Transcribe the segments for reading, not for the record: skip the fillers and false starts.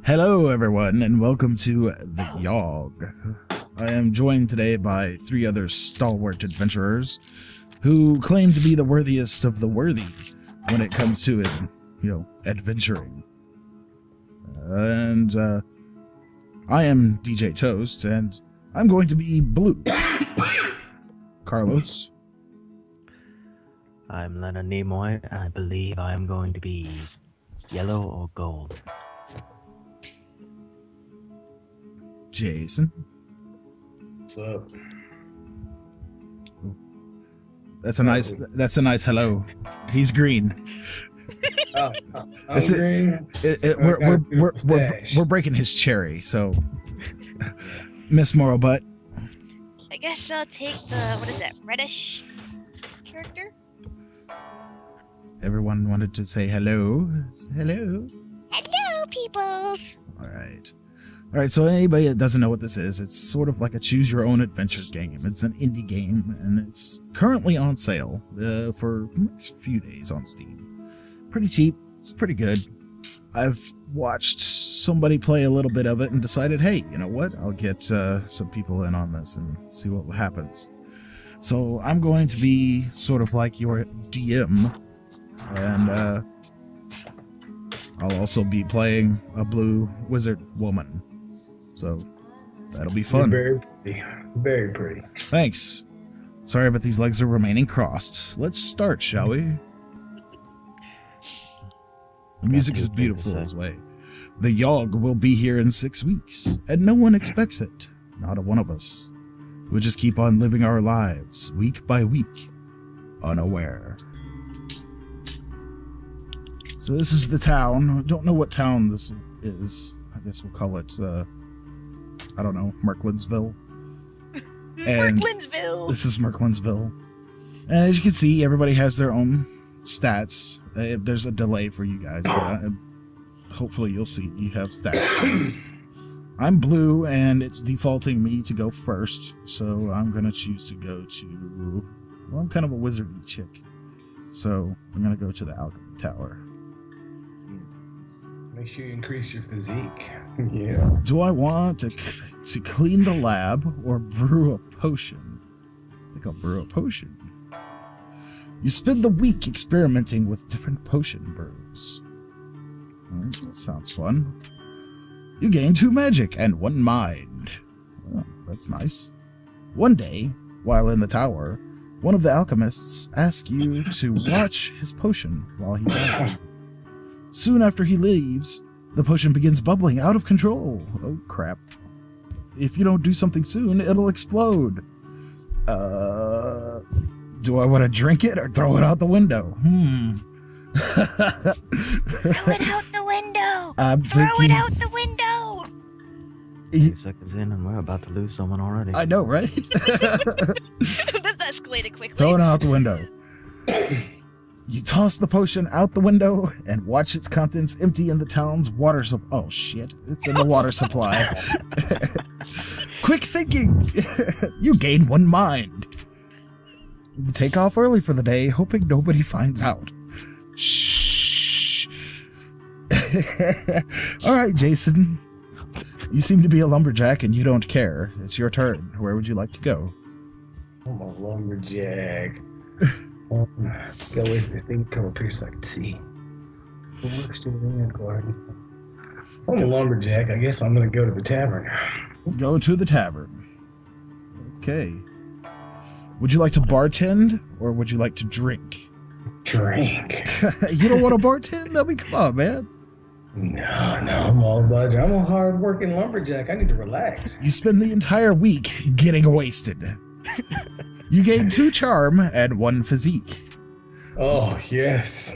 Hello, everyone, and welcome to the Yawhg. I am joined today by three other stalwart adventurers who claim to be the worthiest of the worthy when it comes to adventuring. And I am DJ Toast, and I'm going to be blue. Carlos. I'm Leonard Nimoy, and I believe I'm going to be yellow or gold. Jason. What's up? That's a nice hello. He's green. I'm green. We're breaking his cherry, so Miss Morobutt. I guess I'll take the, reddish character? Everyone wanted to say hello. Hello. Hello, peoples! Alright, so anybody that doesn't know what this is, it's sort of like a choose-your-own-adventure game. It's an indie game, and it's currently on sale for the next few days on Steam. Pretty cheap. It's pretty good. I've watched somebody play a little bit of it and decided, hey, you know what? I'll get some people in on this and see what happens. So I'm going to be sort of like your DM, and I'll also be playing a blue wizard woman. So that'll be fun. You're very pretty. Very pretty. Thanks. Sorry, but these legs are remaining crossed. Let's start, shall we? The music is beautiful this way. The Yawhg will be here in 6 weeks, and no one expects it. Not a one of us. We'll just keep on living our lives, week by week, unaware. So this is the town. Don't know what town this is. I guess we'll call it, I don't know, Murklinsville. Murklinsville! This is Murklinsville. And as you can see, everybody has their own stats. There's a delay for you guys, but hopefully you'll see you have stats. I'm blue, and it's defaulting me to go first, so I'm going to choose to go to... Well, I'm kind of a wizardy chick, so I'm going to go to the Alchemy Tower. Make sure you increase your physique. Yeah. Do I want to clean the lab or brew a potion? I think I'll brew a potion. You spend the week experimenting with different potion brews. That sounds fun. You gain 2 magic and 1 mind. Oh, that's nice. One day, while in the tower, one of the alchemists asks you to watch his potion while he's out. Soon after he leaves, the potion begins bubbling out of control. Oh, crap. If you don't do something soon, it'll explode. Do I want to drink it or throw it out the window? Throw it out the window! Throw it out the window! 2 seconds in and we're about to lose someone already. I know, right? This escalated quickly. Throw it out the window. You toss the potion out the window and watch its contents empty in the town's water supply. Oh, shit. It's in the water supply. Quick thinking! You gain 1 mind. You take off early for the day, hoping nobody finds out. Shh. All right, Jason. You seem to be a lumberjack and you don't care. It's your turn. Where would you like to go? I'm a lumberjack. Go with the thing, come up here so I can see. I'm a lumberjack. I guess I'm going to go to the tavern. Go to the tavern. Okay. Would you like to bartend, or would you like to drink? Drink. You don't want to bartend? I mean, come on, man. No, I'm all about it. I'm a hard-working lumberjack. I need to relax. You spend the entire week getting wasted. You gain 2 charm and 1 physique. Oh, yes.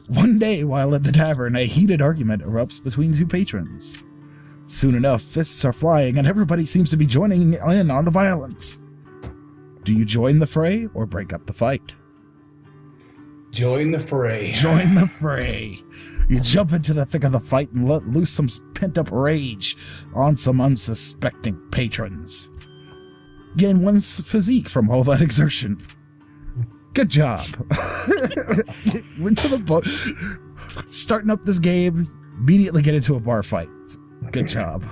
One day, while at the tavern, a heated argument erupts between 2 patrons. Soon enough, fists are flying, and everybody seems to be joining in on the violence. Do you join the fray or break up the fight? Join the fray. Join the fray. You jump into the thick of the fight and let loose some pent-up rage on some unsuspecting patrons. Gain 1 physique from all that exertion. Good job. Went to the boat. Starting up this game, Immediately get into a bar fight. Good job.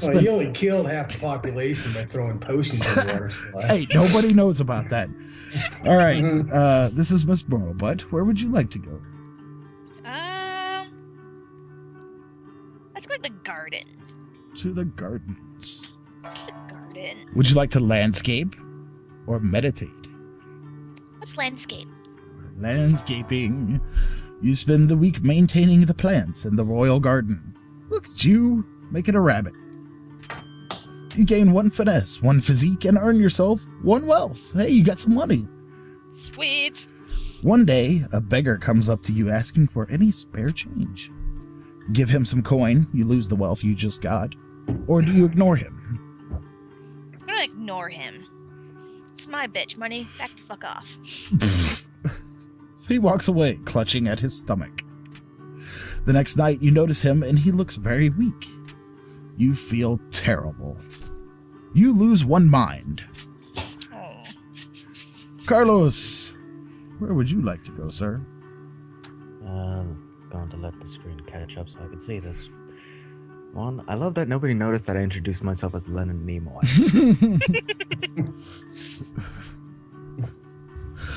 Well, you only killed half the population by throwing potions in the water supply. Hey, nobody knows about that. All right. This is Miss Morobutt. Where would you like to go? Let's go to the garden. To the gardens. The garden. Would you like to landscape or meditate? Let's landscape. Landscaping. You spend the week maintaining the plants in the royal garden. Look at you, making a rabbit. You gain 1 finesse, 1 physique, and earn yourself 1 wealth. Hey, you got some money. Sweet. One day, a beggar comes up to you asking for any spare change. Give him some coin, you lose the wealth you just got. Or do you ignore him? I'm gonna ignore him. It's my bitch money. Back to fuck off. He walks away, clutching at his stomach. The next night, you notice him, and he looks very weak. You feel terrible. You lose 1 mind. Oh. Carlos, where would you like to go, sir? Going to let the screen catch up so I can see this. One, I love that nobody noticed that I introduced myself as Leonard Nimoy.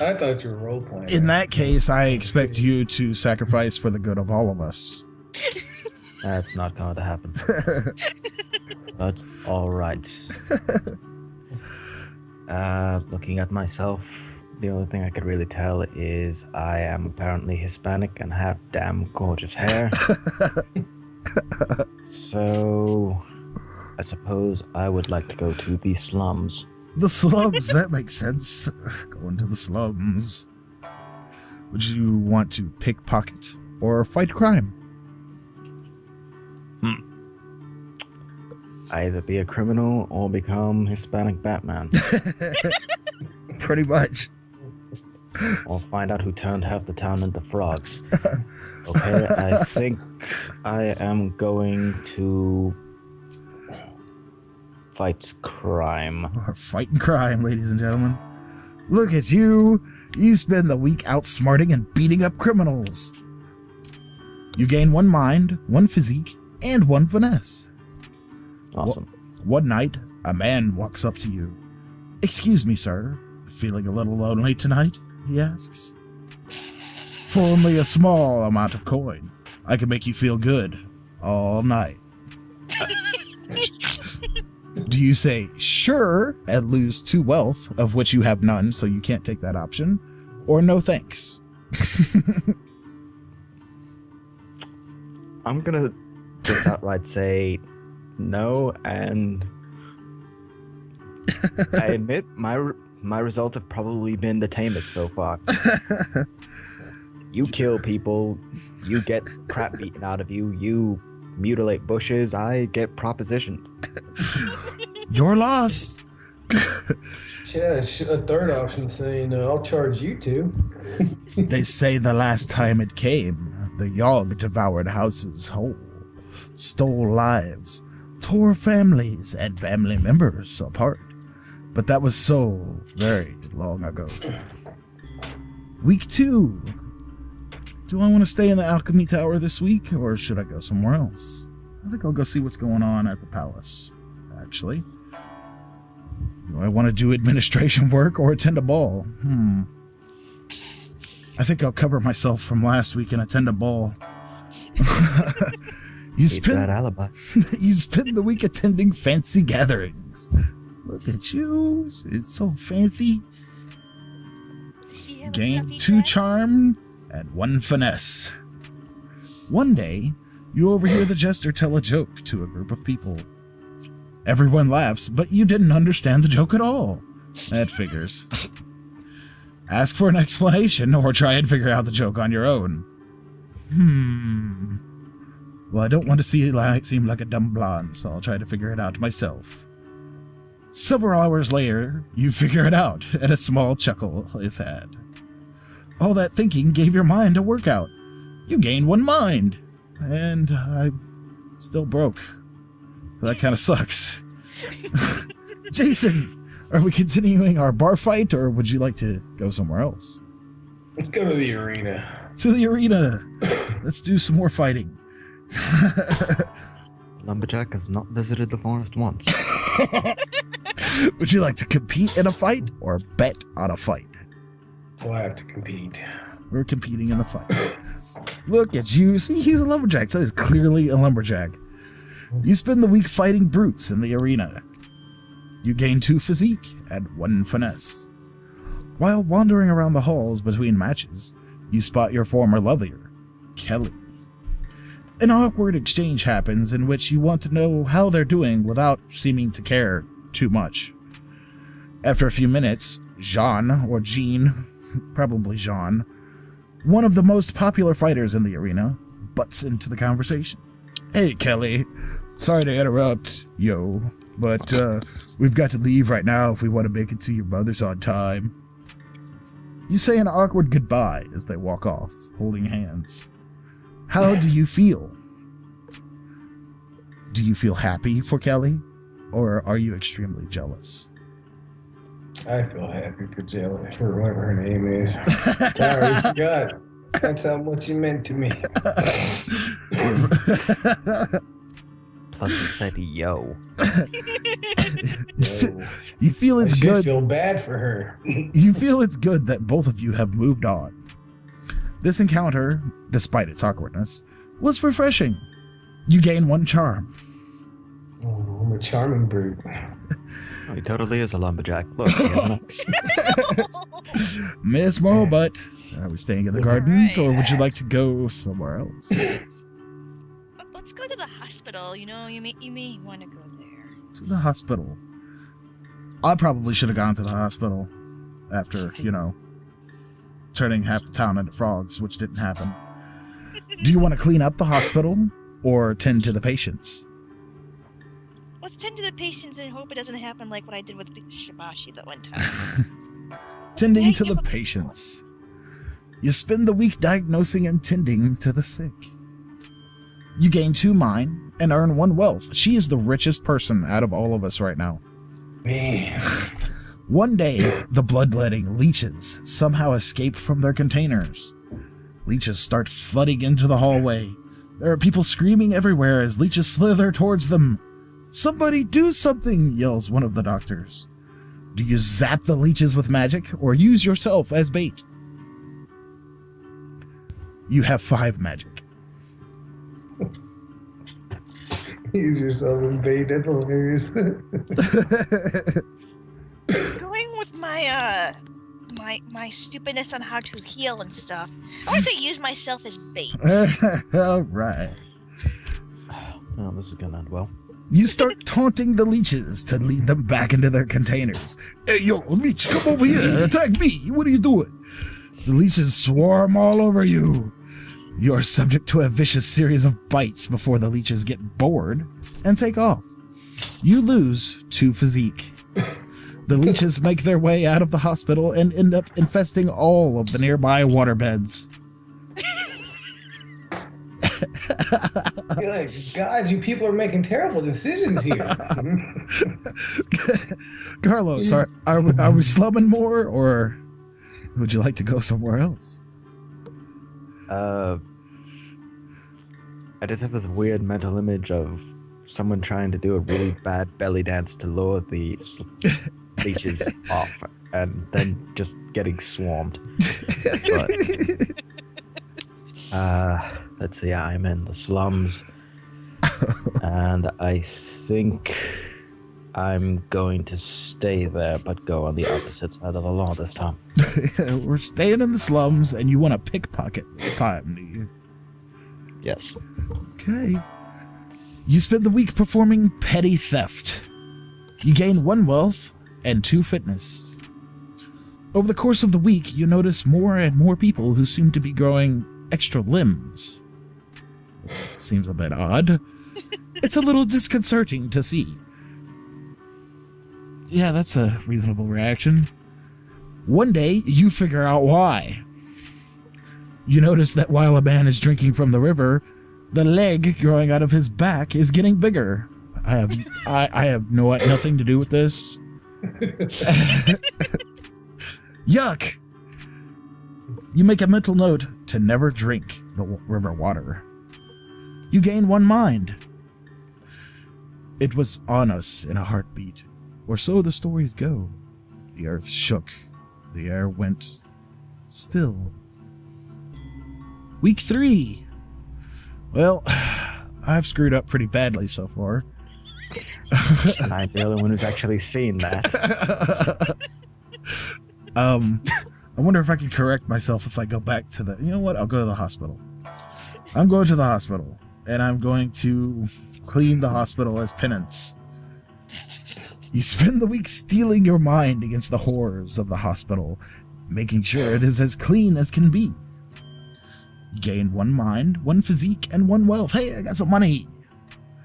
I thought you were role playing. In that case, I expect you to sacrifice for the good of all of us. That's not going to happen. But all right. Looking at myself, the only thing I could really tell is I am apparently Hispanic and have damn gorgeous hair. So, I suppose I would like to go to the slums. The slums, that makes sense. Going to the slums. Would you want to pickpocket or fight crime? Either be a criminal or become Hispanic Batman. Pretty much. Or find out who turned half the town into frogs. Okay, I think I am going to fight crime. Or fighting crime, ladies and gentlemen. Look at you. You spend the week outsmarting and beating up criminals. You gain 1 mind, 1 physique, and 1 finesse. Awesome. One night, a man walks up to you. Excuse me, sir. Feeling a little lonely tonight? He asks. For only a small amount of coin, I can make you feel good all night. Do you say sure and lose 2 wealth, of which you have none, so you can't take that option, or no thanks? I'm gonna just outright say no, and I admit my results have probably been the tamest so far. You kill people, you get crap beaten out of you, you mutilate bushes, I get propositioned. Your loss. Yeah, a 3rd option saying, I'll charge you 2. They say the last time it came, the Yawhg devoured houses whole, stole lives, tore families and family members apart. But that was so very long ago. Week 2. Do I want to stay in the Alchemy Tower this week, or should I go somewhere else? I think I'll go see what's going on at the palace, actually. Do I want to do administration work or attend a ball? I think I'll cover myself from last week and attend a ball. You that alibi. You spend the week attending fancy gatherings. Look at you. It's so fancy. She have a Gain fluffy 2 dress? charm and 1 finesse. One day, you overhear the jester tell a joke to a group of people. Everyone laughs, but you didn't understand the joke at all. That figures. Ask for an explanation or try and figure out the joke on your own. Well, I don't want to seem like a dumb blonde, so I'll try to figure it out myself. Several hours later, you figure it out, and a small chuckle is had. All that thinking gave your mind a workout. You gained 1 mind, and I'm still broke. So that kind of sucks. Jason, are we continuing our bar fight, or would you like to go somewhere else? Let's go to the arena. To the arena. Let's do some more fighting. Lumberjack has not visited the forest once. Would you like to compete in a fight or bet on a fight? Well, I have to compete. We're competing in the fight. Look at you. See, he's a lumberjack. That is clearly a lumberjack. You spend the week fighting brutes in the arena. You gain 2 physique and 1 finesse. While wandering around the halls between matches, you spot your former lover, Kelly. An awkward exchange happens in which you want to know how they're doing without seeming to care too much. After a few minutes, Jean, or Jean, probably Jean, one of the most popular fighters in the arena, butts into the conversation. Hey, Kelly. Sorry to interrupt, but we've got to leave right now if we want to make it to your mother's on time. You say an awkward goodbye as they walk off, holding hands. How do you feel? Do you feel happy for Kelly, or are you extremely jealous? I feel happy for Jelly, for whatever her name is. Sorry, forgot. That's how much you meant to me. Plus he said yo. You feel it's good. I feel bad for her. You feel it's good that both of you have moved on. This encounter, despite its awkwardness, was refreshing. You gain 1 charm. Oh, I'm a charming brute. Oh, he totally is a lumberjack. Look, he has an axe. Miss Morobutt, are we staying in the gardens, or would you like to go somewhere else? Let's go to the hospital. You may want to go there. To the hospital. I probably should have gone to the hospital after, turning half the town into frogs, which didn't happen. Do you want to clean up the hospital or tend to the patients? Let's tend to the patients and hope it doesn't happen like what I did with Shibashi that one time. Tending to the patients. You spend the week diagnosing and tending to the sick. You gain 2 mind and earn 1 wealth. She is the richest person out of all of us right now. Man. One day, the bloodletting leeches somehow escape from their containers. Leeches start flooding into the hallway. There are people screaming everywhere as leeches slither towards them. Somebody do something, yells one of the doctors. Do you zap the leeches with magic or use yourself as bait? You have 5 magic. Use yourself as bait. That's hilarious. Going with my my stupidness on how to heal and stuff, I want to use myself as bait. All right. Oh, this is gonna end well. You start taunting the leeches to lead them back into their containers. Hey, yo, leech, come over here. Attack me. What are you doing? The leeches swarm all over you. You are subject to a vicious series of bites before the leeches get bored and take off. You lose 2 physique. The leeches make their way out of the hospital and end up infesting all of the nearby waterbeds. You're like, God, you people are making terrible decisions here. Carlos, are we slumming more, or would you like to go somewhere else? I just have this weird mental image of someone trying to do a really bad belly dance to lure the leeches off, and then just getting swarmed. But, let's see, I'm in the slums, and I think I'm going to stay there, but go on the opposite side of the law this time. We're staying in the slums, and you want to pickpocket this time, do you? Yes. Okay. You spend the week performing petty theft. You gain 1 wealth and 2 fitness. Over the course of the week, you notice more and more people who seem to be growing extra limbs. This seems a bit odd. It's a little disconcerting to see. Yeah, that's a reasonable reaction. One day, you figure out why. You notice that while a man is drinking from the river, the leg growing out of his back is getting bigger. I have nothing to do with this. Yuck! You make a mental note to never drink the river water. You gain 1 mind. It was on us in a heartbeat, or so the stories go. The earth shook, the air went still. Week 3. Well, I've screwed up pretty badly so far. And I'm the only one who's actually seen that. I wonder if I can correct myself if I go back to the... You know what? I'll go to the hospital. I'm going to the hospital, and I'm going to clean the hospital as penance. You spend the week steeling your mind against the horrors of the hospital, making sure it is as clean as can be. You gain 1 mind, 1 physique, and 1 wealth. Hey, I got some money!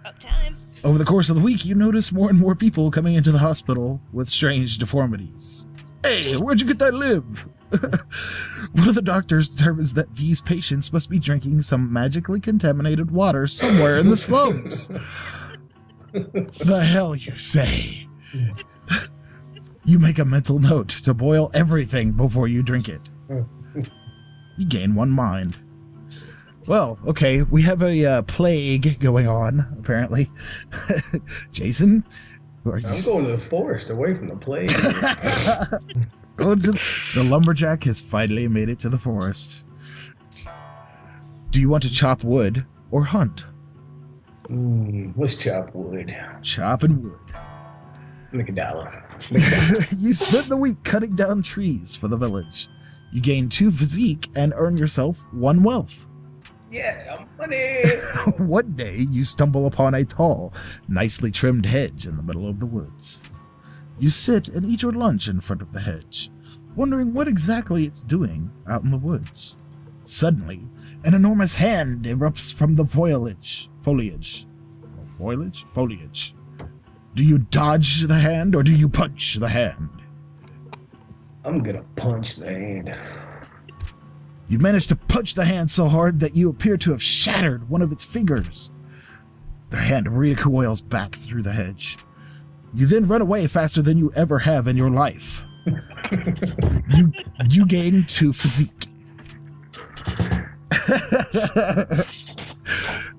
About time. Over the course of the week, you notice more and more people coming into the hospital with strange deformities. Hey, where'd you get that limb? One of the doctors determines that these patients must be drinking some magically contaminated water somewhere in the slums. The hell you say? You make a mental note to boil everything before you drink it. You gain 1 mind. Well, okay, we have a plague going on, apparently. Jason? I'm going to the forest, away from the plague. The lumberjack has finally made it to the forest. Do you want to chop wood or hunt? Let's chop wood. Chopping wood. Make $1. You spend the week cutting down trees for the village. You gain 2 physique and earn yourself 1 wealth. Yeah, money! One day, you stumble upon a tall, nicely trimmed hedge in the middle of the woods. You sit and eat your lunch in front of the hedge, wondering what exactly it's doing out in the woods. Suddenly, an enormous hand erupts from the foliage. Do you dodge the hand or do you punch the hand? I'm gonna punch the hand. You manage to punch the hand so hard that you appear to have shattered one of its fingers. The hand recoils back through the hedge. You then run away faster than you ever have in your life. You gain 2 physique.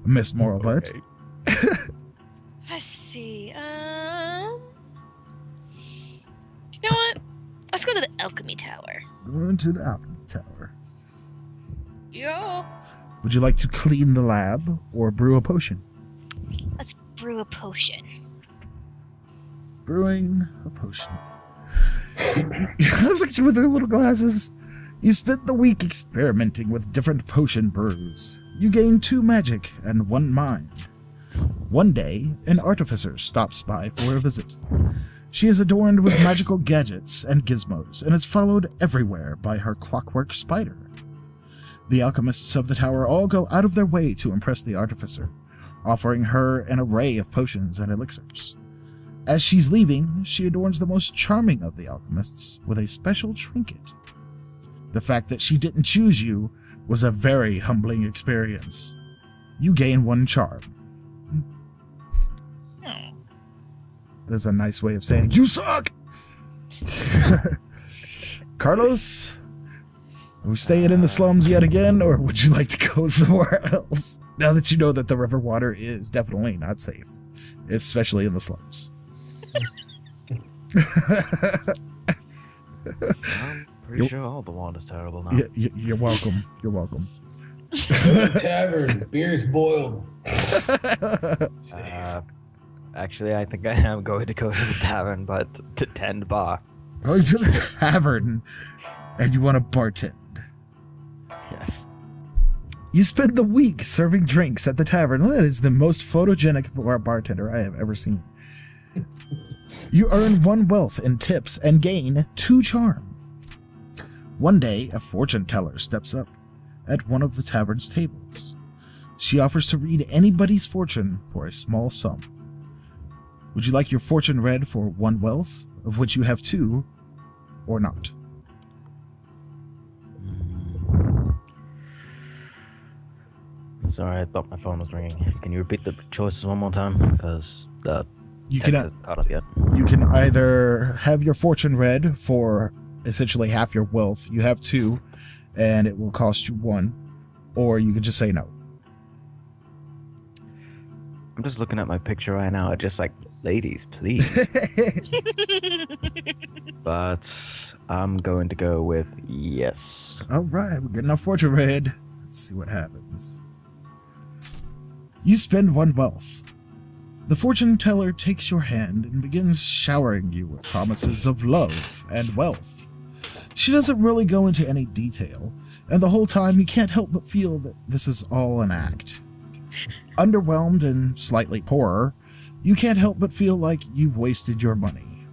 Miss Morobutt. Okay. Let's see. You know what? Let's go to the alchemy tower. Going to the alchemy tower. Yo. Would you like to clean the lab or brew a potion? Let's brew a potion. Brewing a potion. Look at you with the little glasses. You spend the week experimenting with different potion brews. You gain 2 magic and 1 mind. One day, an artificer stops by for a visit. She is adorned with magical gadgets and gizmos, and is followed everywhere by her clockwork spider. The alchemists of the tower all go out of their way to impress the artificer, offering her an array of potions and elixirs. As she's leaving, she adorns the most charming of the alchemists with a special trinket. The fact that she didn't choose you was a very humbling experience. You gain 1 charm. Oh. There's a nice way of saying, you suck! Carlos? Are we staying in the slums yet again, or would you like to go somewhere else? Now that you know that the river water is definitely not safe, especially in the slums. I'm pretty sure all the water's terrible now. You're welcome. You're welcome. Go to the tavern. Beer's boiled. Actually, I think I am going to go to the tavern, but to tend bar. Going to the tavern, and you want to bartend. Yes. You spend the week serving drinks at the tavern. That is the most photogenic for a bartender I have ever seen. You earn 1 wealth in tips and gain 2 charm. One day, a fortune teller steps up at one of the tavern's tables. She offers to read anybody's fortune for a small sum. Would you like your fortune read for 1 wealth, of which you have 2, or not? Sorry, I thought my phone was ringing. Can you repeat the choices one more time? Because the You text can hasn't caught up yet. You can either have your fortune read for essentially half your wealth. You have 2, and it will cost you 1, or you could just say no. I'm just looking at my picture right now. I'm just like, ladies, please. But I'm going to go with yes. All right, we're getting our fortune read. Let's see what happens. You spend 1 wealth. The fortune teller takes your hand and begins showering you with promises of love and wealth. She doesn't really go into any detail, and the whole time you can't help but feel that this is all an act. Underwhelmed and slightly poorer, you can't help but feel like you've wasted your money.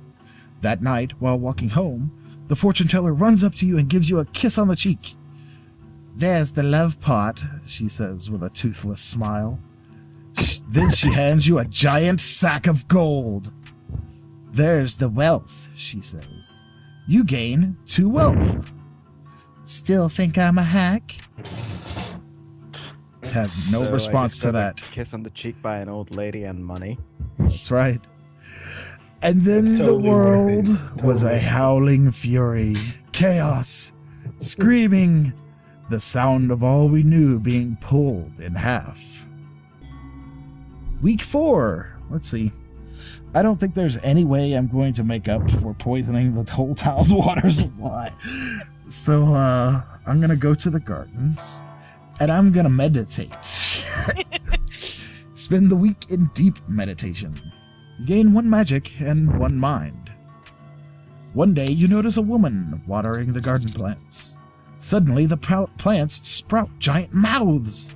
That night, while walking home, the fortune teller runs up to you and gives you a kiss on the cheek. "There's the love pot," she says with a toothless smile. Then she hands you a giant sack of gold. "There's the wealth," she says. You gain 2 wealth. Still think I'm a hack? Have no response to that. Kiss on the cheek by an old lady and money. That's right. And then Totally the world worth it. was a Totally. howling fury, chaos, screaming, the sound of all we knew being pulled in half. Week 4. Let's see. I don't think there's any way I'm going to make up for poisoning the whole town's water supply. So, I'm going to go to the gardens, and I'm going to meditate. Spend the week in deep meditation. Gain 1 magic and 1 mind. One day, you notice a woman watering the garden plants. Suddenly, the plants sprout giant mouths.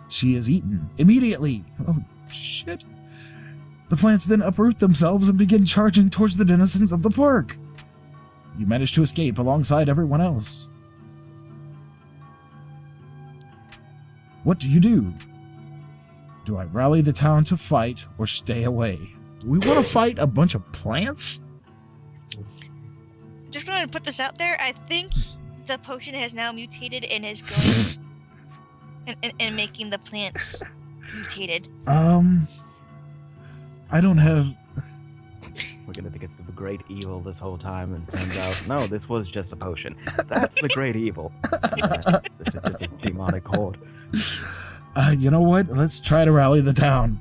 She is eaten immediately. Oh, shit. The plants then uproot themselves and begin charging towards the denizens of the park. You manage to escape alongside everyone else. What do you do? Do I rally the town to fight or stay away? Do we want to fight a bunch of plants? Just going to put this out there. I think the potion has now mutated and is going and making the plants mutated. I don't have... We're gonna think it's the great evil this whole time, and turns out, no, this was just a potion. That's the great evil. This is just a demonic horde. You know what? Let's try to rally the town.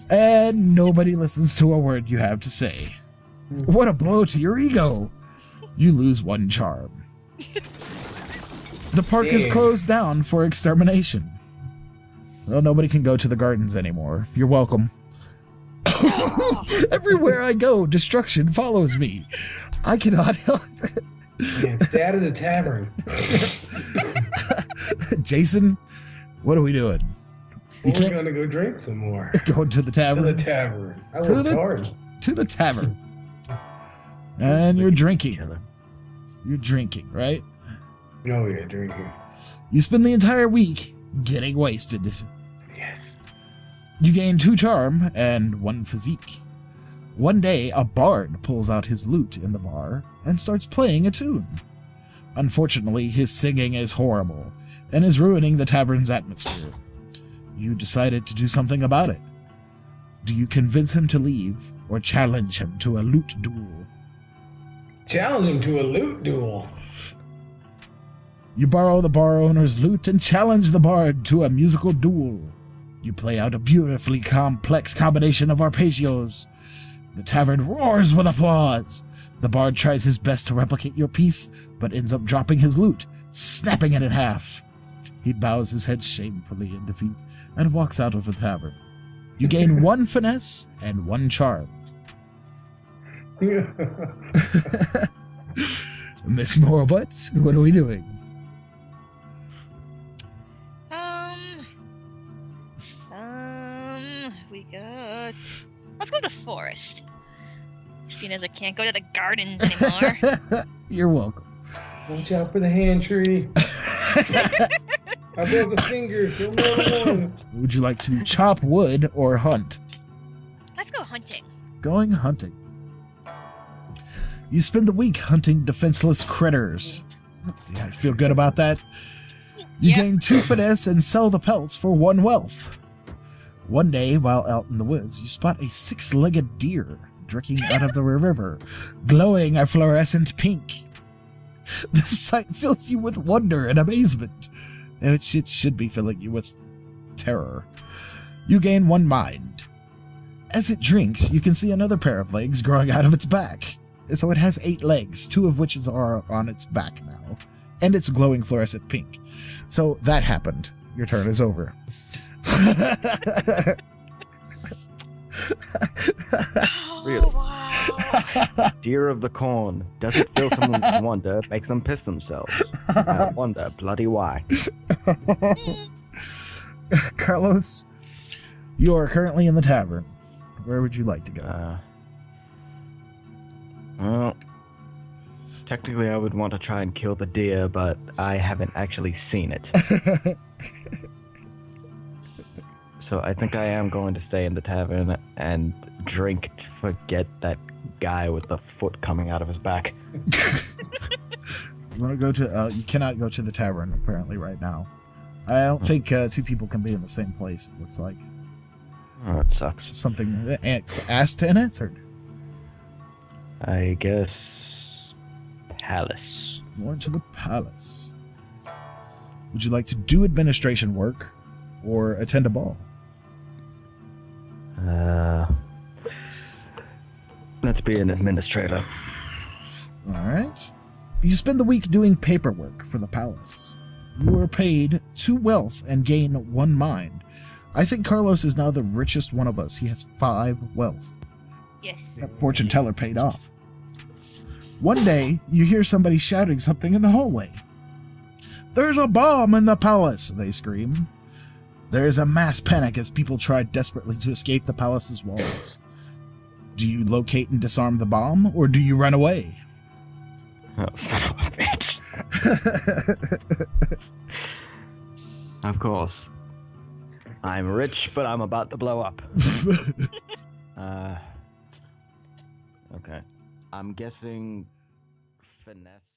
And nobody listens to a word you have to say. What a blow to your ego. You lose 1 charm. The park is Damn. closed down for extermination. Well, nobody can go to the gardens anymore. You're welcome. Everywhere I go, destruction follows me. I cannot help Man, stay out of the tavern. Jason, what are we doing? You We're can't gonna go drink some more. go to the To tavern. the tavern. I To worked the- hard. To the tavern. And you're drinking. Killer. You're drinking, right? Oh yeah, drinking. You spend the entire week getting wasted. Yes. You gain 2 charm and 1 physique. One day, a bard pulls out his lute in the bar and starts playing a tune. Unfortunately, his singing is horrible and is ruining the tavern's atmosphere. You decided to do something about it. Do you convince him to leave or challenge him to a lute duel? Challenge him to a loot duel. You borrow the bar owner's lute and challenge the bard to a musical duel. You play out a beautifully complex combination of arpeggios. The tavern roars with applause. The bard tries his best to replicate your piece, but ends up dropping his lute, snapping it in half. He bows his head shamefully in defeat and walks out of the tavern. You gain 1 finesse and 1 charm. Miss Morobutt, what are we doing? We got. Let's go to forest. Seeing as I can't go to the gardens anymore. You're welcome. Watch out for the hand tree. I broke a finger. Kill another one. Would you like to chop wood or hunt? Let's go hunting. Going hunting. You spend the week hunting defenseless critters. Yeah, feel good about that? You Yep. gain 2 finesse and sell the pelts for 1 wealth. One day, while out in the woods, you spot a 6-legged deer drinking out of the river, glowing a fluorescent pink. The sight fills you with wonder and amazement, and it should be filling you with terror. You gain 1 mind. As it drinks, you can see another pair of legs growing out of its back. So it has 8 legs, 2 of which are on its back now. And it's glowing fluorescent pink. So that happened. Your turn is over. Really? Wow. Deer of the corn. Does it fill someone's wonder, makes them piss themselves? I wonder bloody why. Carlos, you are currently in the tavern. Where would you like to go? Well, technically I would want to try and kill the deer, but I haven't actually seen it. So I think I am going to stay in the tavern and drink to forget that guy with the foot coming out of his back. You want to go to... you cannot go to the tavern, apparently, right now. I don't think 2 people can be in the same place, it looks like. Oh, it sucks. Something asked in it, or... I guess... Palace. More to the palace. Would you like to do administration work or attend a ball? Let's be an administrator. Alright. You spend the week doing paperwork for the palace. You are paid 2 wealth and gain 1 mind. I think Carlos is now the richest one of us. He has 5 wealth. Yes. That fortune teller paid off. One day, you hear somebody shouting something in the hallway. "There's a bomb in the palace!" they scream. There is a mass panic as people try desperately to escape the palace's walls. Do you locate and disarm the bomb, or do you run away? Oh, son of a bitch. Of course. I'm rich, but I'm about to blow up. Okay. I'm guessing finesse.